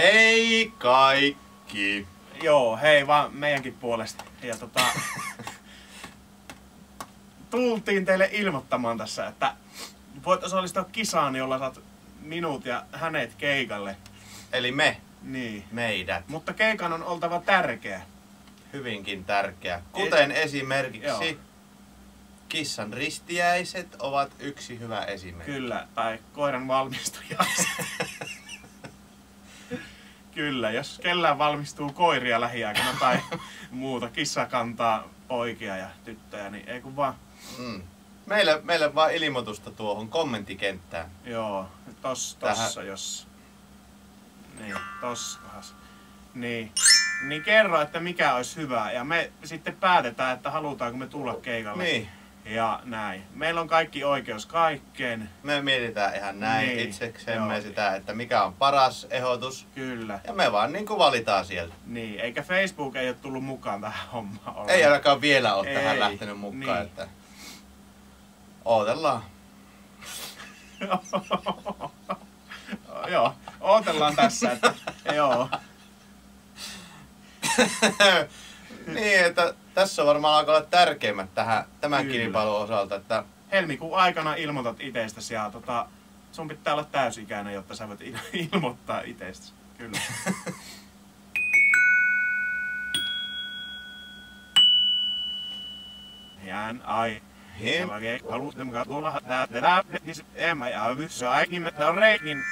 Hei kaikki! Joo, hei vaan meidänkin puolesta. Ja tultiin teille ilmoittamaan tässä, että voit osallistua kisaan, jolla saat minut ja hänet keikalle. Eli me. Niin. Meidät. Mutta keikan on oltava tärkeä. Hyvinkin tärkeä. Kuten esimerkiksi Joo. kissan ristiäiset ovat yksi hyvä esimerkki. Kyllä, tai koiran valmistujaiset. Kyllä, jos kellään valmistuu koiria lähiaikana tai muuta, kissa kantaa poikia ja tyttöjä, niin ei kun vaan. Meille vaan ilmoitusta tuohon kommenttikenttään. Joo, tossa jos. Niin, tossahas. Niin kerro, että mikä olisi hyvä ja me sitten päätetään, että halutaanko me tulla keikalle. Niin. Ja näin. Meillä on kaikki oikeus kaikkeen. Me mietitään ihan näin Niin, itseksemme joo. sitä, että mikä on paras ehdotus. Kyllä. Ja me vaan niin kuin valitaan sieltä. Niin, eikä Facebook ei ole tullut mukaan tähän hommaan. Ei ainakaan vielä ole tähän Ei, lähtenyt mukaan. niin. Että ootellaan. Joo, ootellaan tässä, että joo. Niin, että tässä varmaan alkaa olla tärkeimmät tämän Kyllä. kilpailun osalta. Että Helmikuun aikana ilmoitat itsestäsi ja sun pitää olla täysikäinen, jotta sä voit ilmoittaa itsestäsi. Kyllä. Hän ai. Hien. Haluaisimme tulla täältä, en mä ja vyssä aikin, että on reikin.